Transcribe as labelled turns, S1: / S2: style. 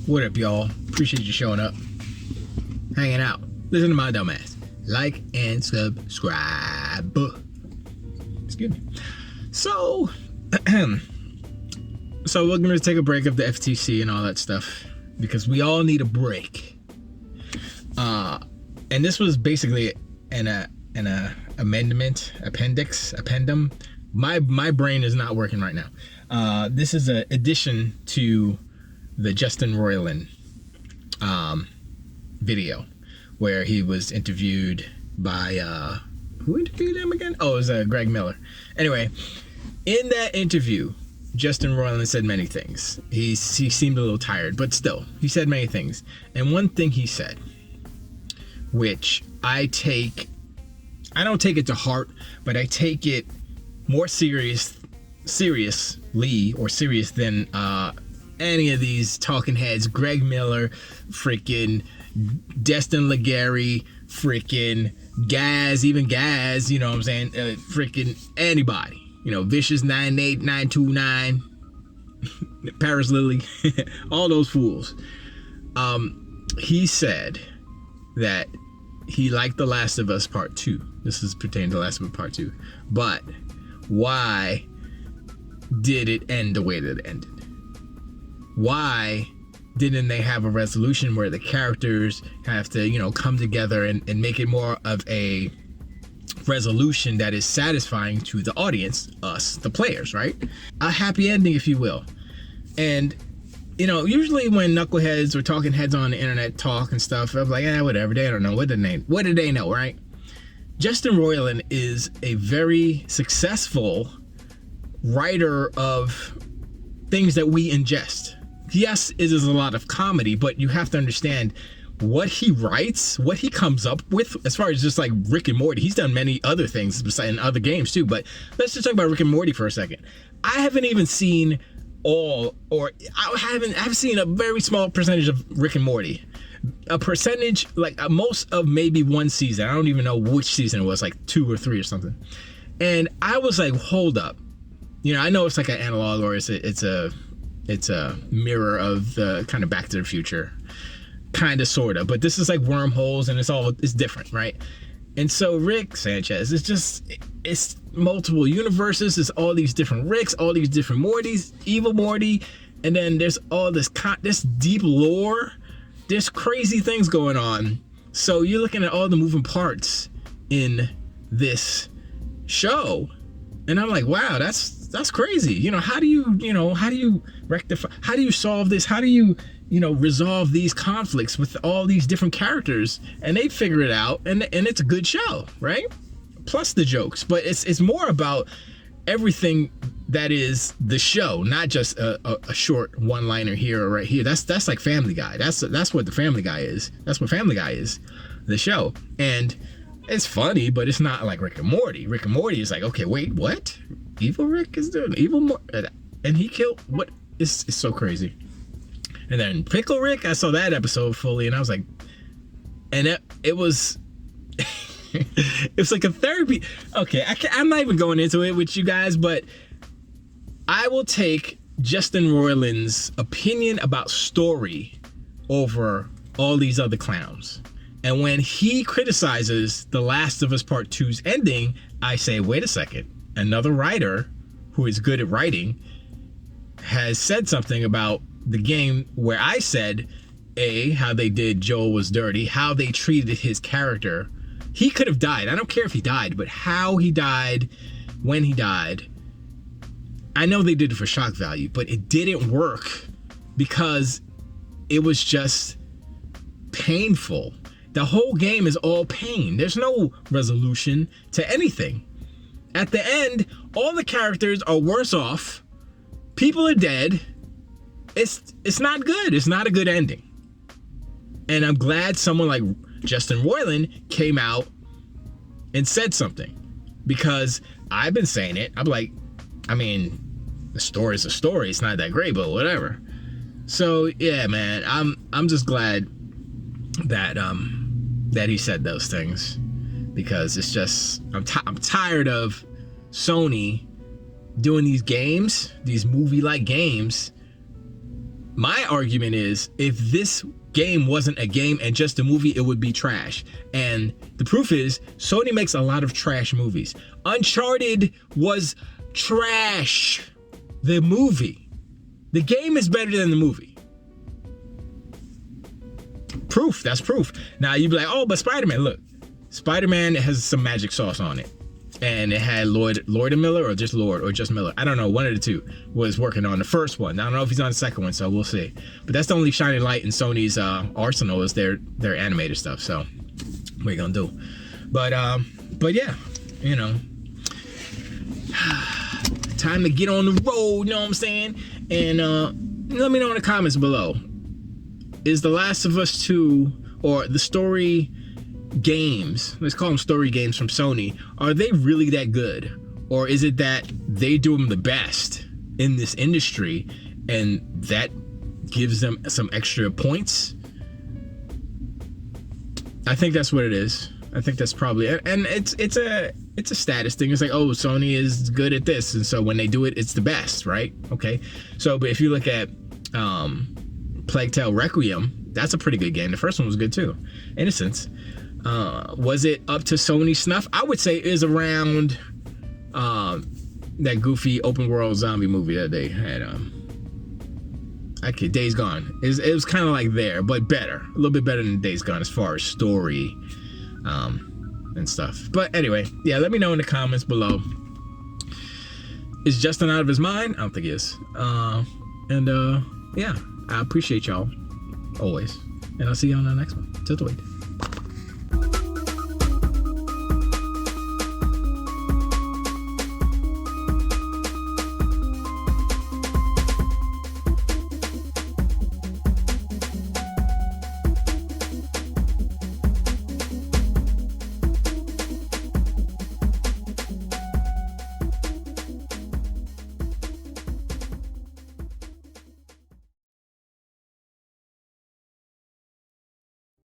S1: What up, y'all? Appreciate you showing up, hanging out, listen to my dumb ass. Like and subscribe. Excuse me. So we're gonna take a break of the FTC and all that stuff because we all need a break. And this was basically an appendum. My brain is not working right now. This is an addition to the Justin Roiland video where he was interviewed by who interviewed him again? Oh, it was Greg Miller. Anyway, in that interview, Justin Roiland said many things. He seemed a little tired, but still, he said many things. And one thing he said, which I don't take it to heart, but I take it more seriously than any of these talking heads. Greg Miller, freaking Destin Legary, freaking Gaz, you know what I'm saying? Freaking anybody, Vicious 98929, Paris Lily, all those fools. He said that he liked The Last of Us Part 2. This is pertaining to The Last of Us Part 2. But why did it end the way that it ended? Why didn't they have a resolution where the characters have to, come together and make it more of a resolution that is satisfying to the audience, us, the players, right? A happy ending, if you will. And, usually when knuckleheads or talking heads on the internet talk and stuff, I'm like, whatever, they don't know. What did they know, right? Justin Roiland is a very successful writer of things that we ingest. Yes, it is a lot of comedy, but you have to understand what he writes, what he comes up with, as far as just like Rick and Morty. He's done many other things besides in other games too, but let's just talk about Rick and Morty for a second. I haven't even seen I've seen a very small percentage of Rick and Morty. A percentage, like most of maybe one season. I don't even know which season it was, like 2 or 3 or something. And I was like, hold up. I know it's like an analog or it's a mirror of the kind of Back to the Future, kind of, sort of, but this is like wormholes and it's different, right? And so Rick Sanchez, it's multiple universes, it's all these different Ricks, all these different Mortys, evil Morty, and then there's all this deep lore, there's crazy things going on. So you're looking at all the moving parts in this show, and I'm like, wow, that's crazy. How do you rectify, how do you solve this? How do you, resolve these conflicts with all these different characters? And they figure it out, and it's a good show, right? Plus the jokes, but it's more about everything that is the show, not just a short one-liner here or right here. That's like Family Guy. That's what the Family Guy is. That's what Family Guy is, the show. And it's funny, but it's not like Rick and Morty. Rick and Morty is like, okay, wait, what? Evil Rick is doing evil and he killed what? It's so crazy. And then Pickle Rick, I saw that episode fully, and I was like, and it was it's like a therapy. Okay, I'm not even going into it with you guys, but I will take Justin Roiland's opinion about story over all these other clowns. And when he criticizes The Last of Us Part 2's ending, I say, wait a second. Another writer who is good at writing has said something about the game where I said, how they did Joel was dirty, how they treated his character. He could have died. I don't care if he died, but how he died, when he died. I know they did it for shock value, but it didn't work because it was just painful. The whole game is all pain. There's no resolution to anything. At the end, all the characters are worse off. People are dead. It's not good. It's not a good ending. And I'm glad someone like Justin Roiland came out and said something, because I've been saying it. I'm like, the story's a story. It's not that great, but whatever. So yeah, man, I'm just glad that that he said those things, because it's just I'm tired of Sony doing these games, these movie-like games, My argument is, if this game wasn't a game and just a movie, it would be trash. And the proof is, Sony makes a lot of trash movies. Uncharted was trash. The movie. The game is better than the movie. Proof. That's proof. Now you'd be like, oh, but Spider-Man, look. Spider-Man has some magic sauce on it. And it had Lord and Miller, or just Lord, or just Miller. I don't know. One of the two was working on the first one. I don't know if he's on the second one, so we'll see. But that's the only shining light in Sony's arsenal is their animated stuff. So what are you gonna do? But yeah, you know, time to get on the road. You know what I'm saying? And let me know in the comments below. Is The Last of Us 2 or the story games, let's call them story games from Sony, are they really that good? Or is it that they do them the best in this industry and that gives them some extra points? I think that's what it is. I think that's probably it. And it's a status thing. It's like, oh, Sony is good at this, and so when they do it, it's the best, right? Okay. So, but if you look at Plague Tale Requiem, that's a pretty good game. The first one was good too. Innocence. Was it up to Sony snuff? I would say it is around that goofy open world zombie movie that they had. Days Gone. It was kind of like there, but better. A little bit better than Days Gone as far as story and stuff. But anyway, yeah, let me know in the comments below. Is Justin out of his mind? I don't think he is. Yeah, I appreciate y'all always. And I'll see you on the next one. Till the week.